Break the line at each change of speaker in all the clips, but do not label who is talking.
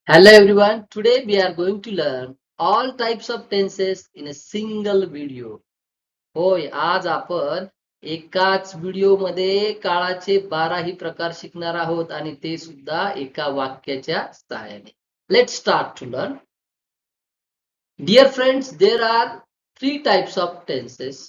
Hello everyone, today we are going to learn all types of tenses in a single video. होय, आज आपण एकाच video मध्ये काळाचे 12ही प्रकार शिकणार आहोत आणि ते सुद्धा एका वाक्याच्या सहाय्याने. Let's start to learn. Dear friends, there are three types of tenses: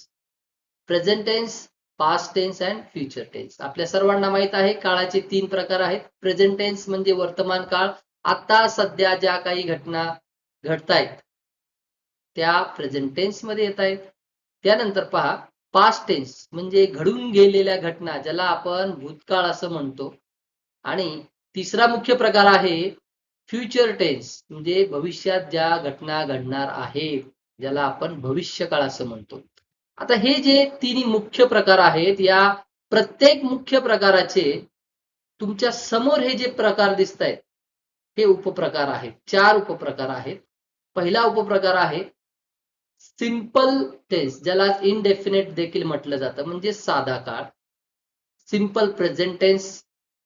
present tense, past tense and future tense. आपल्या सर्वांना माहित आहे काळाचे तीन प्रकार आहेत. प्रेझेंट टेन्स म्हणजे वर्तमान काळ, आता सध्या ज्या काही घटना घडतायत त्या प्रेझेंट टेन्स मध्ये येत आहेत. त्यानंतर पहा पास्ट टेन्स म्हणजे घडून गेलेल्या घटना, ज्याला आपण भूतकाळ असं म्हणतो. आणि तिसरा मुख्य प्रकार आहे फ्युचर टेन्स म्हणजे भविष्यात ज्या घटना घडणार आहेत, ज्याला आपण भविष्यकाळ असं म्हणतो. आता हे जे तिन्ही मुख्य प्रकार आहेत, या प्रत्येक मुख्य प्रकाराचे तुमच्या समोर हे जे प्रकार दिसत आहेत हे उपप्रकार आहेत. 4 उपप्रकार आहेत. पहिला उपप्रकार आहे सिंपल टेन्स, ज्याला इनडेफिनेट देखील म्हटलं जातं, म्हणजे साधा काळ. Simple present tense,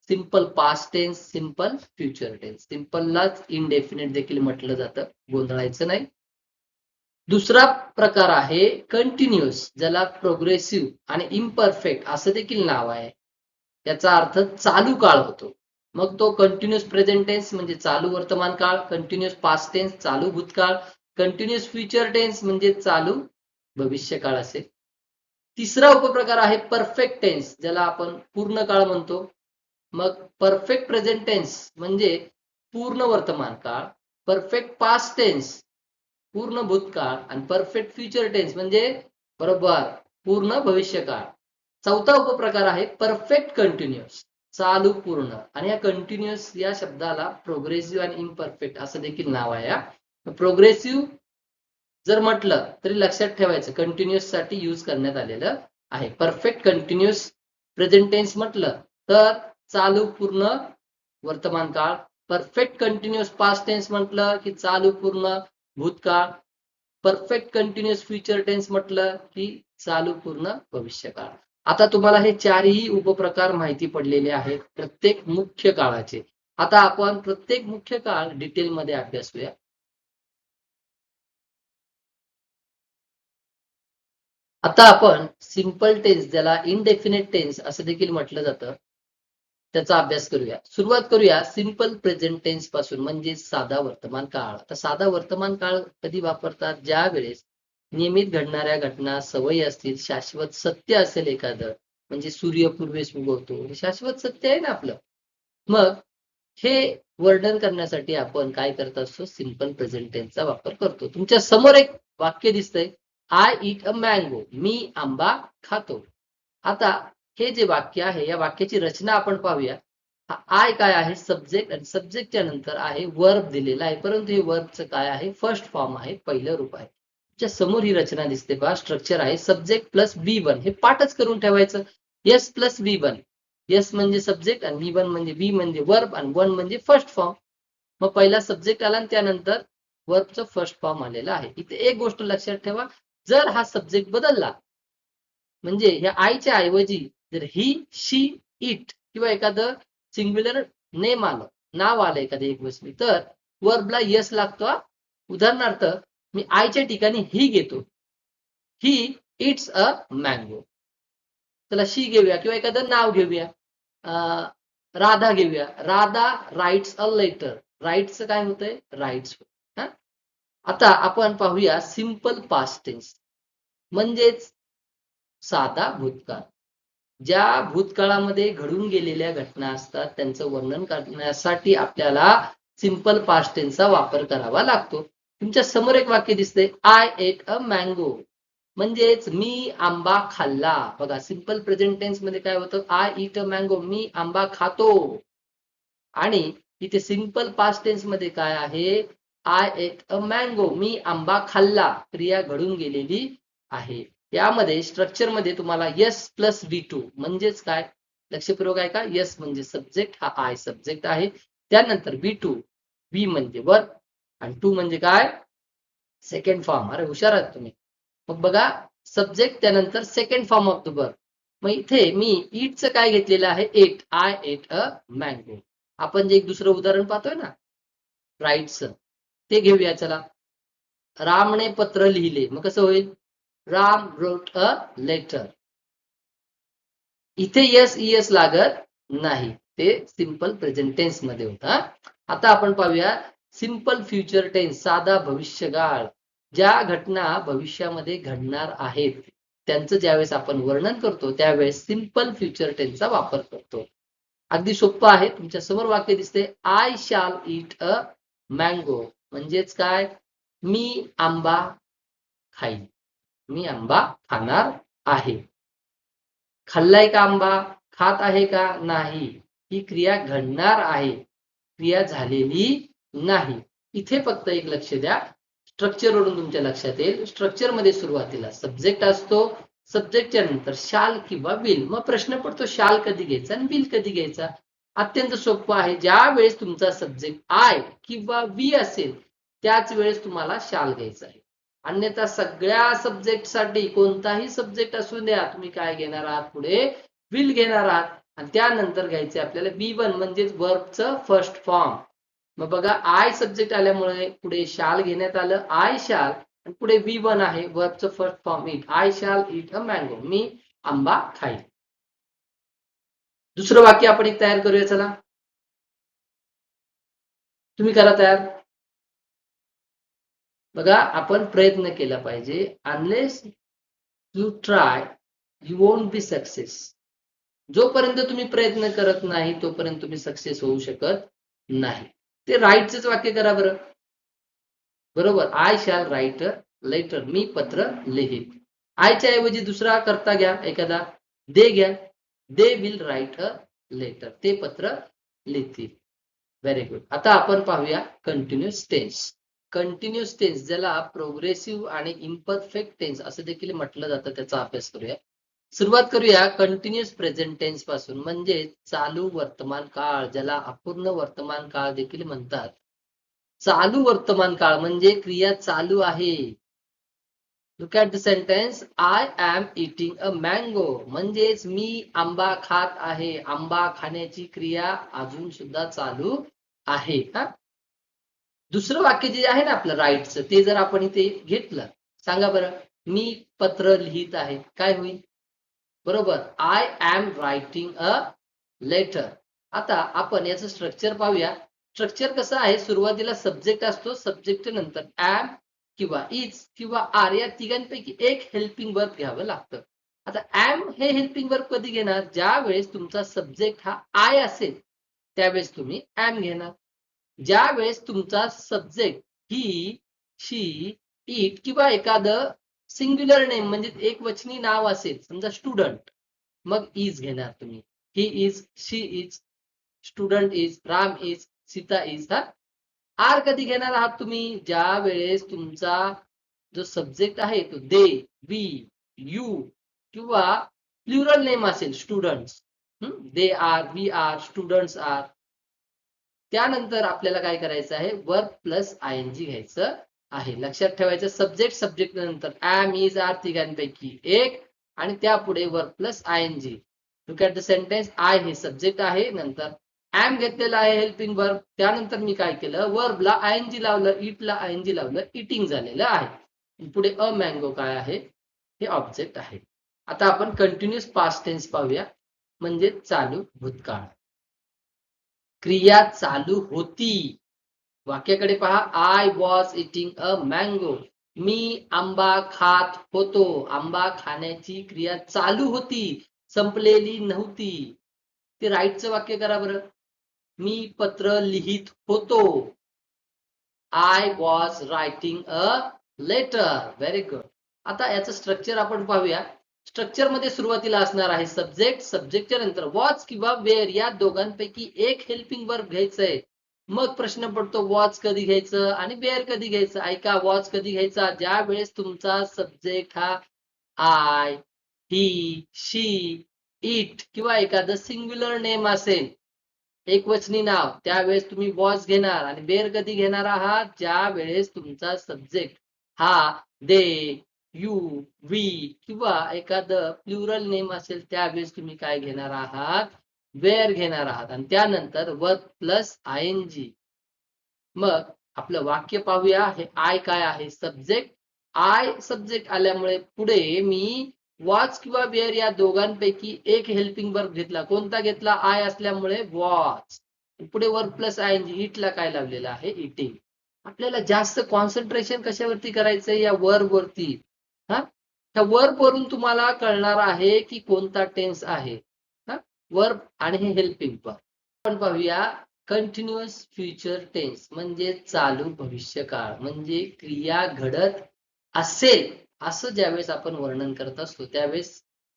simple past tense, simple future tense. सिंपललाच इनडेफिनेट देखील म्हटलं जातं, गोंधळायचं नाही. दुसरा प्रकार आहे कंटिन्युअस, ज्याला प्रोग्रेसिव्ह आणि इम्परफेक्ट असं देखील नाव आहे. याचा अर्थ चालू काळ होतो. मग तो कंटिन्युअस प्रेझेंट टेन्स म्हणजे चालू वर्तमान काळ, कंटिन्युअस पास्ट टेन्स चालू भूतकाळ, कंटिन्युअस फ्युचर टेन्स म्हणजे चालू भविष्यकाळ असेल. तिसरा उपप्रकार आहे परफेक्ट टेन्स, ज्याला आपण पूर्ण काळ म्हणतो. मग परफेक्ट प्रेझेंट टेन्स म्हणजे पूर्ण वर्तमान काळ, परफेक्ट पास्ट टेन्स पूर्ण भूतकाळ आणि परफेक्ट फ्युचर टेन्स म्हणजे बरोबर पूर्ण भविष्यकाळ. चौथा उपप्रकार आहे परफेक्ट कंटिन्युअस, चालू पूर्ण. आणि या कंटिन्युअस या शब्दाला प्रोग्रेसिव्ह आणि इम्परफेक्ट असं देखील नाव आहे. प्रोग्रेसिव्ह जर म्हटलं तरी लक्षात ठेवायचं कंटिन्युअस साठी यूज करण्यात आलेलं आहे. परफेक्ट कंटिन्युअस प्रेझेंट टेन्स म्हटलं तर चालू पूर्ण वर्तमान काळ, परफेक्ट कंटिन्युअस पास्ट टेन्स म्हटलं की चालू पूर्ण भूतकाळ, परफेक्ट कंटिन्युअस फ्युचर टेन्स म्हटलं की चालू पूर्ण भविष्यकाळ. आता तुम्हाला हे चारही उपप्रकार माहिती पडलेले आहेत प्रत्येक मुख्य काळाचे. आता आपण प्रत्येक मुख्य काळ डिटेलमध्ये अभ्यासूया. आता आपण सिंपल टेन्स, ज्याला इनडेफिनेट टेन्स असं देखील म्हटलं जातं, त्याचा अभ्यास करूया. सुरुवात करूया सिंपल प्रेझेंट टेन्स पासून, म्हणजे साधा वर्तमान काळ. आता साधा वर्तमान काळ कधी वापरतात? ज्या वेळेस नियमित घडणाऱ्या घटना, सवयी असतील, शाश्वत सत्य असेल एखादं, म्हणजे सूर्य पूर्वेस उगवतो, हे शाश्वत सत्य आहे ना आपलं. मग हे वर्णन करण्यासाठी आपण काय करत असतो? सिंपल प्रेझेंट टेन्सचा वापर करतो. तुमच्या समोर एक वाक्य दिसतंय, आय ईट अ मँगो, मी आंबा खातो. आता हे जे वाक्य आहे, या वाक्याची रचना आपण पाहूया. हा आय काय आहे? सब्जेक्ट, आणि सब्जेक्टच्या नंतर आहे वर्ब दिलेला आहे, परंतु हे वर्बचं काय आहे? फर्स्ट फॉर्म आहे, पहिलं रूप आहे. तुमच्या समोर ही रचना दिसते पहा. स्ट्रक्चर आहे सब्जेक्ट प्लस बी वन, हे पाठच करून ठेवायचं. एस प्लस बी वन, एस म्हणजे सब्जेक्ट आणि V1 म्हणजे बी म्हणजे वर्ब आणि वन म्हणजे फर्स्ट फॉर्म. मग पहिला सब्जेक्ट आला आणि त्यानंतर वर्बचं फर्स्ट फॉर्म आलेला आहे. इथे एक गोष्ट लक्षात ठेवा, जर हा सब्जेक्ट बदलला, म्हणजे ह्या आयच्या ऐवजी जर ही, शी, इट किंवा एखादं सिंग्युलर नेम आलं, नाव आलं एखादं एकवचनी, तर वर्बला यस लागतो. उदाहरणार्थ मी आयच्या ठिकाणी ही घेतो, ही इट्स अ मँगो. चला शी घेऊया किंवा एखादं नाव घेऊया. राधा घेऊया. Radha writes a letter. राइट्सचं काय होतंय? राइट्स. हा, आता आपण पाहूया सिंपल पास्ट टेन्स, म्हणजेच साधा भूतकाळ. ज्या भूतकाळामध्ये घडून गेलेल्या घटना असतात त्यांचं वर्णन करण्यासाठी आपल्याला सिंपल पास्ट टेन्सचा वापर करावा लागतो. तुमच्या समोर एक वाक्य दिसतंय, आय एट अ मँगो, म्हणजेच मी आंबा खाल्ला. बघा सिंपल प्रेझेंट टेन्स मध्ये काय होतं? आय ईट अ मँगो, मी आंबा खातो. आणि इथे सिंपल पास्ट टेन्स मध्ये काय आहे? आय एट अ मँगो, मी आंबा खाल्ला, क्रिया घडून गेलेली आहे. यामध्ये स्ट्रक्चर मध्ये तुम्हाला यस प्लस V2 म्हणजेच काय? लक्षपूर्वक आहे का? यस म्हणजे सब्जेक्ट, हा आय सब्जेक्ट आहे. त्यानंतर V2, V म्हणजे वर्ब आणि टू म्हणजे काय? Second form. अरे हुशार आहात तुम्ही. मग बघा सब्जेक्ट त्यानंतर second form of the verb. मग इथे मी ईटचं काय घेतलेलं आहे? Ate. I ate a mango. आपण जे एक दुसरं उदाहरण पाहतोय ना, राईटचं ते घेऊया. चला, रामने पत्र लिहिले, मग कसं होईल? Ram wrote a letter. इथे यस लागत नाही, ते सिंपल प्रेझेंट टेन्स मध्ये होता. आता आपण पाहूया सिंपल फ्युचर टेन्स, साधा भविष्यकाळ. ज्या घटना भविष्यामध्ये घडणार आहेत त्यांचं ज्यावेळेस आपण वर्णन करतो त्यावेळेस सिंपल फ्युचर टेन्सचा वापर करतो. अगदी सोपं आहे. तुमच्या समोर वाक्य दिसते, आय शाल इट अ मँगो. म्हणजेच काय? मी आंबा खाईन, मी आंबा खाणार आहे. खाल्लाय का आंबा? खात आहे का? नाही. ही क्रिया घडणार आहे, क्रिया झालेली नाही. इथे फक्त एक लक्ष द्या, स्ट्रक्चर वरून तुमच्या लक्षात येईल. स्ट्रक्चर मध्ये सुरुवातीला सब्जेक्ट असतो, सब्जेक्टच्या नंतर शाल किंवा विल. मग प्रश्न पडतो शाल कधी घ्यायचा आणि विल कधी घ्यायचा? अत्यंत सोपं आहे. ज्या वेळेस तुमचा सब्जेक्ट आय किंवा वी असेल त्याच वेळेस तुम्हाला शाल घ्यायचा आहे. अन्यथा सगळ्या सब्जेक्ट साठी कोणताही सब्जेक्ट असू द्या, तुम्ही काय घेणार आहात? पुढे विल घेणार आहात आणि त्यानंतर घ्यायचे आपल्याला V1 म्हणजेच वर्बचं फर्स्ट फॉर्म. मग बघा, आय सब्जेक्ट आल्यामुळे पुढे शाल घेण्यात आलं, आय शाल, आणि पुढे V1 आहे वर्बचं फर्स्ट फॉर्म इट. आय शाल इट अ मँगो, मी आंबा खाईल. दुसरं वाक्य आपण एक तयार करूया. चला, तुम्ही करा तयार. बघा, आपण प्रयत्न केला पाहिजे. Unless you try you won't be success. जोपर्यंत तुम्ही प्रयत्न करत नाही तोपर्यंत तुम्ही सक्सेस होऊ शकत नाही. ते राईटच वाक्य करा बरं. बरोबर, I shall write a letter, मी पत्र लिहीन. आयच्या ऐवजी दुसरा करता घ्या एखादा, दे घ्या, they will write a letter, ते पत्र लिहितील. Very good. आता आपण पाहूया कंटिन्युअस टेन्स. कंटिन्युअस टेन्स ज्याला प्रोग्रेसिव्ह आणि इम्परफेक्ट टेन्स असं देखील म्हटलं जातं, त्याचा अभ्यास करूया. सुरुवात करूया कंटिन्युअस प्रेझेंट टेन्स पासून, म्हणजे चालू वर्तमान काळ, ज्याला अपूर्ण वर्तमान काळ देखील म्हणतात. चालू वर्तमान काळ म्हणजे क्रिया चालू आहे. Look at the sentence, I am eating a mango. म्हणजेच मी आंबा खात आहे. आंबा खाण्याची क्रिया अजून सुद्धा चालू आहे. हा, दुसरं वाक्य जे आहे ना आपलं राईटचं, ते जर आपण इथे घेतलं, सांगा बरं, मी पत्र लिहित आहे, काय होईल? बरोबर, I am writing a letter. आता आपण याचं स्ट्रक्चर पाहूया. स्ट्रक्चर कसं आहे? सुरुवातीला सब्जेक्ट असतो, सब्जेक्ट नंतर एम किंवा इज किंवा आर या तिघांपैकी एक हेल्पिंग वर्ब घ्यावं लागतं. आता एम हे हेल्पिंग वर्ब कधी घेणार? ज्या वेळेस तुमचा सब्जेक्ट हा आय असेल त्यावेळेस तुम्ही एम घेणार. ज्या वेळेस तुमचा सब्जेक्ट ही, शी, इट किंवा एखादं सिंग्युलर नेम म्हणजे एक वचनी नाव असेल, समजा स्टुडंट, मग इज घेणार तुम्ही. He is, she is, student is, Ram is, Sita is. हा, आर कधी घेणार आहात तुम्ही? ज्या वेळेस तुमचा जो सब्जेक्ट आहे तो दे, वी, यू किंवा प्लुरल नेम असेल, students, they are, we are, students are. त्यानंतर आपल्याला काय करायचं आहे? वर्ब प्लस आयएनजी घ्यायचं आहे. लक्षात ठेवायचं, सब्जेक्ट, सब्जेक्ट नंतर एम, इज, आर तिघांपैकी एक आणि त्यापुढे verb plus आयएनजी. Look at the sentence, I हे सब्जेक्ट आहे, नंतर एम घेतलेला आहे हेल्पिंग वर्ब, त्यानंतर मी काय केलं? वर्बला आयएनजी लावलं, इटला आयएनजी लावलं, इटिंग झालेलं आहे. पुढे अ मँगो काय आहे? हे ऑब्जेक्ट आहे. आता आपण कंटिन्युअस पास्ट टेन्स पाहूया, म्हणजे चालू भूतकाळ. क्रिया चालू होती. वाक्याकडे पहा, I was eating a mango. मी आंबा खात होतो. आंबा खाण्याची क्रिया चालू होती, संपलेली नव्हती. ते राईटचं वाक्य करा बरं. मी पत्र लिहित होतो. I was writing a letter. Very good. आता याचं स्ट्रक्चर आपण पाहूया. स्ट्रक्चर मध्ये सुरुवातीला असणार आहे सब्जेक्ट, सब्जेक्टच्या नंतर वॉच किंवा वेअर या दोघांपैकी एक हेल्पिंग वर्ब घ्यायचंय. मग प्रश्न पडतो वॉच कधी घ्यायचं आणि वेअर कधी घ्यायचं. ऐका, वॉच कधी घ्यायचा? ज्या वेळेस तुमचा सब्जेक्ट हा आय, ही, शी, इट किंवा एखादं सिंग्युलर नेम असेल, एकवचनी नाव, त्यावेळेस तुम्ही वॉच घेणार. आणि वेअर कधी घेणार आहात? ज्या वेळेस तुमचा सब्जेक्ट हा दे, यू, वी किंवा एखादं प्लुरल नेम असेल त्यावेळेस तुम्ही काय घेणार आहात? वेअर घेणार आहात. आणि त्यानंतर वर्ब प्लस आयएनजी. मग आपलं वाक्य पाहूया. हे आय काय आहे? सब्जेक्ट. आय सब्जेक्ट आल्यामुळे पुढे मी वॉच किंवा वेअर या दोघांपैकी एक हेल्पिंग वर्ब घेतला. कोणता घेतला? आय असल्यामुळे वॉच. पुढे वर्ब प्लस आयएनजी. इटला काय लावलेलं आहे? इटिंग. आपल्याला जास्त कॉन्सन्ट्रेशन कशावरती करायचंय? या वर्ब वरती. हा, त्या वर्ब वरून तुम्हाला कळणार आहे की कोणता टेन्स आहे. वर्ब आणि हे हेल्पिंग वर्ब. आपण पाहूया कंटिन्युअस फ्युचर टेन्स म्हणजे चालू भविष्यकाळ. म्हणजे क्रिया घडत असेल असं ज्यावेळेस आपण वर्णन करत असतो त्यावेळेस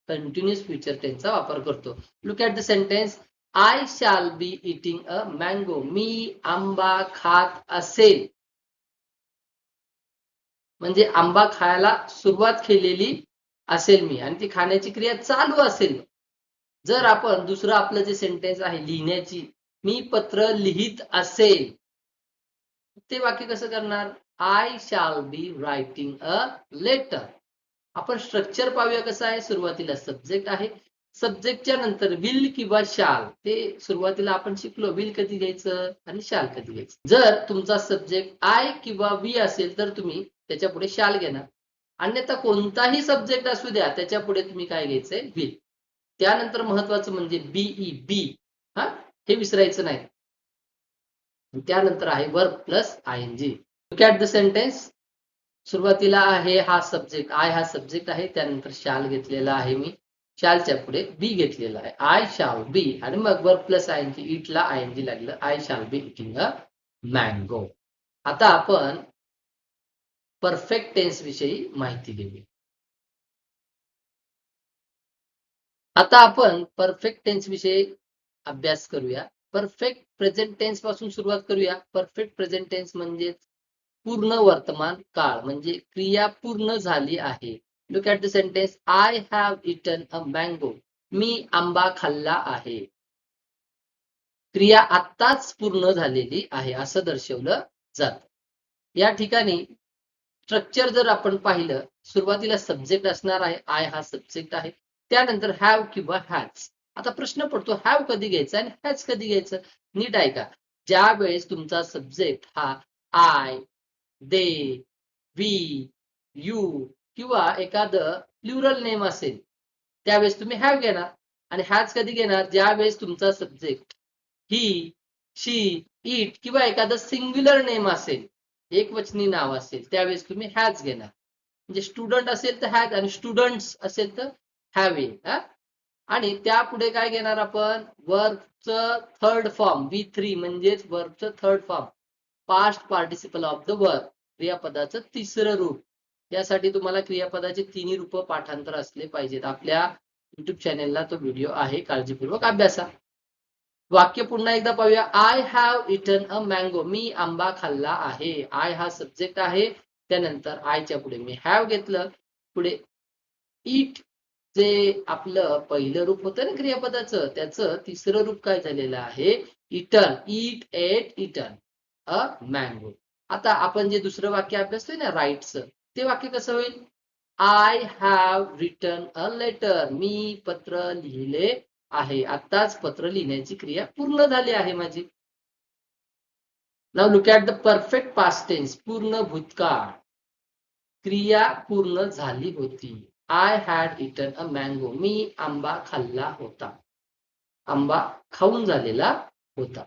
कंटिन्युअस फ्युचर टेन्सचा वापर करतो. Look at the sentence. I shall be eating a mango. मी आंबा खात असेल. म्हणजे आंबा खायला सुरुवात केलेली असेल मी आणि ती खाण्याची क्रिया चालू असेल. जर आपण दुसरं आपलं जे सेंटेन्स आहे लिहिण्याची, मी पत्र लिहित असेल, ते वाक्य कसं करणार? I shall be writing a letter. आपण स्ट्रक्चर पाहूया कसं आहे. सुरुवातीला सब्जेक्ट आहे. सब्जेक्टच्या नंतर विल किंवा शाल. ते सुरुवातीला आपण शिकलो विल कधी घ्यायचं आणि शाल कधी घ्यायचं. जर तुमचा सब्जेक्ट आय किंवा वी असेल तर तुम्ही त्याच्या पुढे शाल घेणार. अन्यथा कोणताही सब्जेक्ट असू द्या त्याच्या पुढे तुम्ही काय घ्यायचंय? विल. त्यानंतर महत्वाचं म्हणजे बीई बी. हा, हे विसरायचं नाही. त्यानंतर आहे verb plus आयएनजी. Look at the sentence. सुरुवातीला आहे हा सब्जेक्ट. आय हा सब्जेक्ट आहे. त्यानंतर शाल घेतलेला आहे मी. शालच्या पुढे बी घेतलेला आहे. आय शाल बी आणि मग वर्ब प्लस आयएनजी. इटला आयएनजी लागलं. I shall be eating a mango. आता आपण परफेक्ट टेन्स विषयी माहिती घेऊया. आता आपण परफेक्ट टेन्स विषयी अभ्यास करूया. परफेक्ट प्रेझेंट टेन्स पासून सुरुवात करूया. परफेक्ट प्रेझेंट टेन्स म्हणजे पूर्ण वर्तमान काळ. म्हणजे क्रिया पूर्ण झाली आहे. Look at the sentence. I have eaten a mango. मी आंबा खाल्ला आहे. क्रिया आत्ताच पूर्ण झालेली आहे असं दर्शवलं जातं. या ठिकाणी स्ट्रक्चर जर आपण पाहिलं, सुरुवातीला सब्जेक्ट असणार आहे. आय हा सब्जेक्ट आहे. त्यानंतर हॅव किंवा हॅज. आता प्रश्न पडतो हॅव कधी घ्यायचा आणि हॅज कधी घ्यायचं? नीट ऐका. ज्या वेळेस तुमचा सब्जेक्ट हा आय, दे, वी, यू किंवा एखादं प्लुरल नेम असेल त्यावेळेस तुम्ही हॅव घेणार. आणि हॅज कधी घेणार? ज्या वेळेस तुमचा सब्जेक्ट ही, शी, इट किंवा एखादं सिंग्युलर नेम असेल, एकवचनी नाव असेल त्यावेळेस तुम्ही हॅज घेणार. म्हणजे स्टुडंट असेल तर हॅज आणि स्टुडंट्स असेल तर हॅव. आणि त्यापुढे काय घेणार आपण? वर्बचं थर्ड फॉर्म V3 म्हणजेच वर्बचं third form. Past participle of the verb. क्रियापदाचं तिसरं रूप. यासाठी तुम्हाला क्रियापदाचे तिन्ही रूप पाठांतर असले पाहिजेत. आपल्या युट्यूब चॅनेलला तो व्हिडिओ आहे. काळजीपूर्वक अभ्यासा. वाक्य पुन्हा एकदा पाहूया. I have eaten a mango. मी आंबा खाल्ला आहे. आय हा सब्जेक्ट आहे. त्यानंतर आयच्या पुढे मी हॅव घेतलं. पुढे इट जे आपलं पहिलं रूप होतं ना क्रियापदाचं, त्याचं तिसरं रूप काय झालेलं आहे? Eaten. Eat, ate, eaten a mango. आता आपण जे दुसरं वाक्य अभ्यासतोय ना राईटचं, ते वाक्य कसं होईल? I have written a letter. मी पत्र लिहिले आहे. आत्ताच पत्र लिहिण्याची क्रिया पूर्ण झाली आहे माझी. Now look at the perfect past tense. पूर्ण भूतकाळ. क्रिया पूर्ण झाली होती. I had eaten a mango. मी आंबा खाल्ला होता. आंबा खाऊन झालेला होता.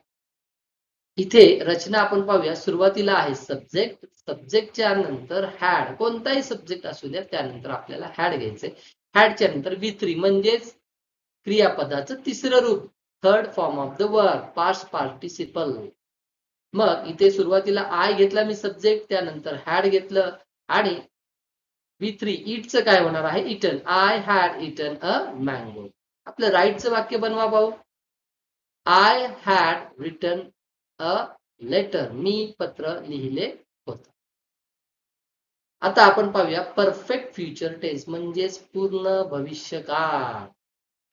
इथे रचना आपण पाहूया. सुरुवातीला आहे सब्जेक्ट. सब्जेक्टच्या नंतर हॅड. कोणताही सब्जेक्ट असू द्या त्यानंतर आपल्याला हॅड घ्यायचंय. हॅडच्या नंतर V3 म्हणजेच क्रियापदाचं तिसरं रूप. Third form of the verb. Past participle. मग इथे सुरुवातीला आय घेतला मी सब्जेक्ट. त्यानंतर हॅड घेतलं आणि V3 इटचं काय होणार आहे? Eaten. I had eaten a mango. आपलं राईटचं वाक्य बनवा भाऊ. I had written a letter. मी पत्र लिहिले होते. आता आपण पाहूया परफेक्ट फ्युचर टेन्स म्हणजेच पूर्ण भविष्यकाळ.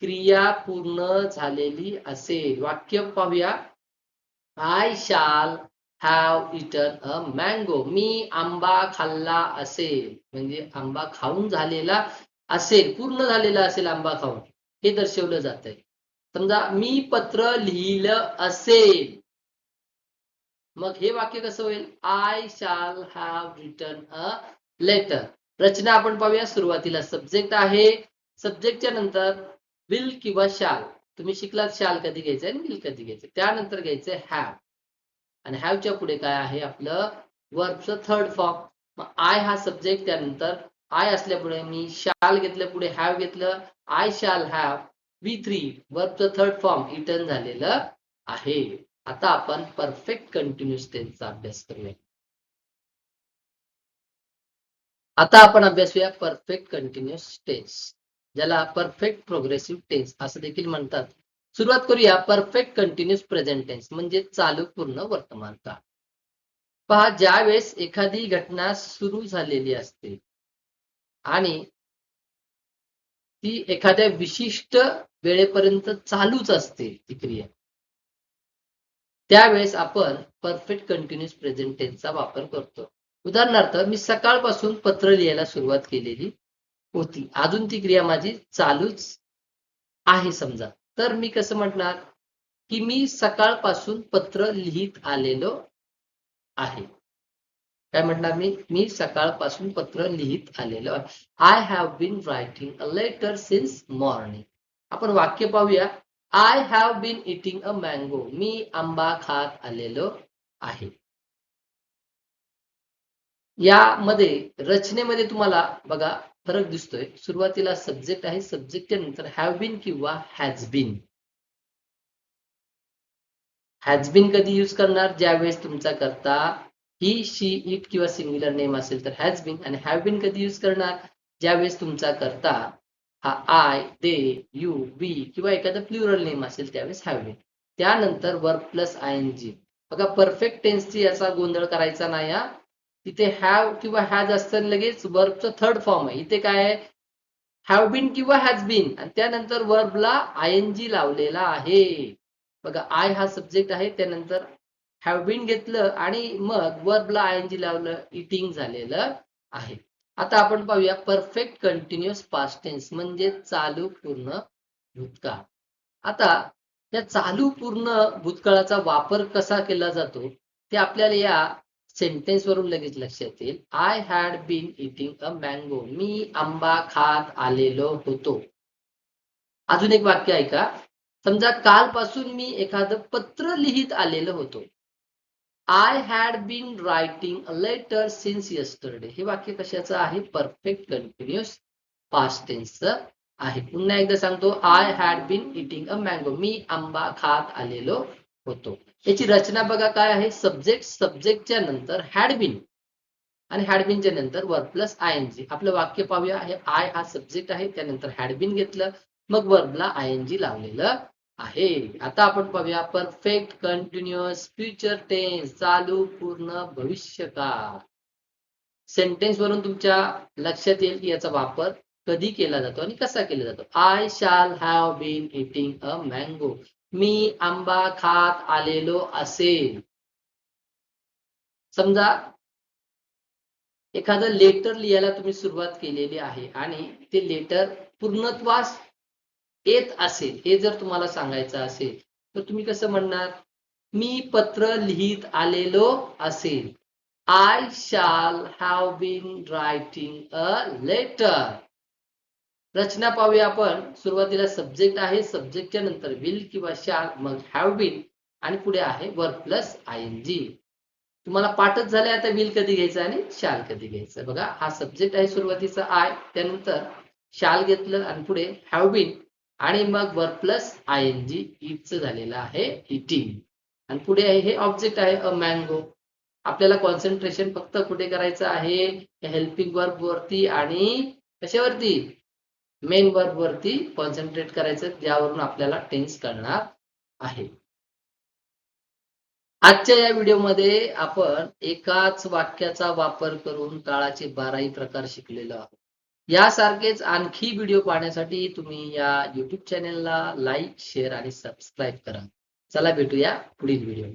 क्रिया पूर्ण झालेली असेल. वाक्य पाहूया. I shall have eaten a mango. मी आंबा खाल्ला असेल. म्हणजे आंबा खाऊन झालेला असेल. पूर्ण झालेला असेल आंबा खाऊन. हे दर्शवलं जातंय. समजा मी पत्र लिहिलं असेल. मग हे वाक्य कसं होईल? I shall have written a letter. रचना आपण पाहूया. सुरुवातीला सब्जेक्ट आहे. सब्जेक्टच्या नंतर विल किंवा शाल. तुम्ही शिकलात शाल कधी घ्यायचं आणि विल कधी घ्यायचं. त्यानंतर घ्यायचं हॅव. आणि हॅवच्या पुढे काय आहे आपलं? वर्बचं थर्ड फॉर्म. मग आय हा सब्जेक्ट, त्यानंतर आय असल्यापुढे मी शाल घेतलं, पुढे हॅव घेतलं. आय शाल हॅव V3 वर्बचं थर्ड फॉर्म इटन झालेलं आहे. आता आपण परफेक्ट कंटिन्युअस टेन्सचा अभ्यास करूया. आता आपण अभ्यासूया परफेक्ट कंटिन्युअस टेन्स, ज्याला परफेक्ट प्रोग्रेसिव्ह टेन्स असं देखील म्हणतात. सुरुवात करूया परफेक्ट कंटिन्युअस प्रेझेंट टेन्स म्हणजे चालू पूर्ण वर्तमान काळ. पहा, ज्या वेळेस एखादी घटना सुरू झालेली असते आणि ती एखाद्या विशिष्ट वेळेपर्यंत चालूच असते ती क्रिया, त्यावेळेस आपण परफेक्ट कंटिन्युअस प्रेझेंट टेन्सचा वापर करतो. उदाहरणार्थ, मी सकाळपासून पत्र लिहायला सुरुवात केलेली होती. अजून ती क्रिया माझी चालूच आहे समजा. तर मी कसं म्हणणार की मी सकाळपासून पत्र लिहित आलेलो आहे. काय म्हणणार मी सकाळपासून पत्र लिहित आलेलो आहे. I have been writing a letter since morning. आपण वाक्य पाहूया. I have been eating a mango. मी आंबा खात आलेलो आहे. यामध्ये रचनेमध्ये तुम्हाला बघा फरक दिसतोय. सुरुवातीला सब्जेक्ट आहे. सब्जेक्टच्या नंतर हॅव बीन किंवा हॅज बीन. हॅज बीन कधी यूज करणार? ज्यावेळेस तुमचा करता ही, शी, इट किंवा सिंग्युलर नेम असेल तर हॅज बीन. आणि हॅव बीन कधी यूज करणार? ज्यावेळेस तुमचा करता हा आय, दे, यू, वी किंवा एखादं प्लुरल नेम असेल त्यावेळेस हॅव बीन. त्यानंतर verb plus I N G. बघा, परफेक्ट टेन्सची याचा गोंधळ करायचा नाही हा. तिथे हॅव किंवा हॅज असताना लगेच वर्बचं थर्ड फॉर्म आहे. इथे काय आहे? हॅव बीन किंवा हॅज बीन आणि त्यानंतर वर्बला आय एन जी लावलेला आहे. बघा, आय हा सब्जेक्ट आहे, त्यानंतर हॅव बीन घेतलं आणि मग वर्बला आय एन जी लावलं, इटिंग झालेलं आहे. आता आपण पाहूया परफेक्ट कंटिन्युअस पास्ट टेन्स म्हणजे चालू पूर्ण भूतकाळ. आता या चालू पूर्ण भूतकाळाचा वापर कसा केला जातो ते आपल्याला या सेंटेन्स वरून लगेच लक्षात येईल. I had been eating a mango. मी आंबा खात आलेलो होतो. अजून एक वाक्य ऐका. समजा कालपासून मी एखादं पत्र लिहित आलेलो होतो. I had been writing a letter since yesterday. हे वाक्य कशाचं आहे? परफेक्ट कंटिन्युअस पास्ट टेन्सचं आहे. पुन्हा एकदा सांगतो. I had been eating a mango. मी आंबा खात आलेलो होतो. याची रचना बघा काय आहे? सब्जेक्टच्या नंतर हॅड बीन आणि हॅड बीनच्या नंतर verb plus I N G. आपलं वाक्य पाहूया. हे आय हा सब्जेक्ट आहे, त्यानंतर हॅड बीन घेतलं, मग वर्बला आय एन जी लावलेलं आहे. आता आपण पाहूया परफेक्ट कंटिन्युअस फ्युचर टेन्स चालू पूर्ण भविष्यकाळ. सेंटेन्स वरून तुमच्या लक्षात येईल की याचा वापर कधी केला जातो आणि कसा केला जातो. I shall have been eating a mango. मी आंबा खात आलेलो असेल. समजा एखादं लेटर लिहायला तुम्ही सुरुवात केलेली आहे आणि ते लेटर पूर्णत्वास येत असेल, हे जर तुम्हाला सांगायचं असेल तर तुम्ही कसं म्हणणार? मी पत्र लिहित आलेलो असेल. I shall have been writing a letter. रचना पाहूया आपण. सुरुवातीला सब्जेक्ट आहे, सब्जेक्टच्या नंतर विल किंवा शाल, मग हॅव बीन आणि पुढे आहे verb plus I N G. तुम्हाला पाठच झालंय आता विल कधी घ्यायचं आणि शाल कधी घ्यायचं. बघा, हा सब्जेक्ट आहे सुरुवातीचा आय, त्यानंतर शाल घेतलं आणि पुढे हॅव बीन आणि मग verb plus I N G, इटचं झालेलं आहे इटिंग. आणि पुढे आहे हे ऑब्जेक्ट आहे अ मँगो. आपल्याला कॉन्सन्ट्रेशन फक्त कुठे करायचं आहे? हेल्पिंग वर्ब वरती आणि कशावरती? मेन वर्ब वरती कॉन्सन्ट्रेट करायचं, ज्यावरून आपल्याला टेन्स कळणार आहे. आजच्या या व्हिडिओमध्ये आपण एकाच वाक्याचा वापर करून काळाचे 12ही प्रकार शिकलेलो आहोत. यासारखेच आणखी व्हिडिओ पाहण्यासाठी तुम्ही या YouTube चॅनेलला लाईक, शेअर आणि सबस्क्राईब करा. चला भेटूया पुढील व्हिडिओ.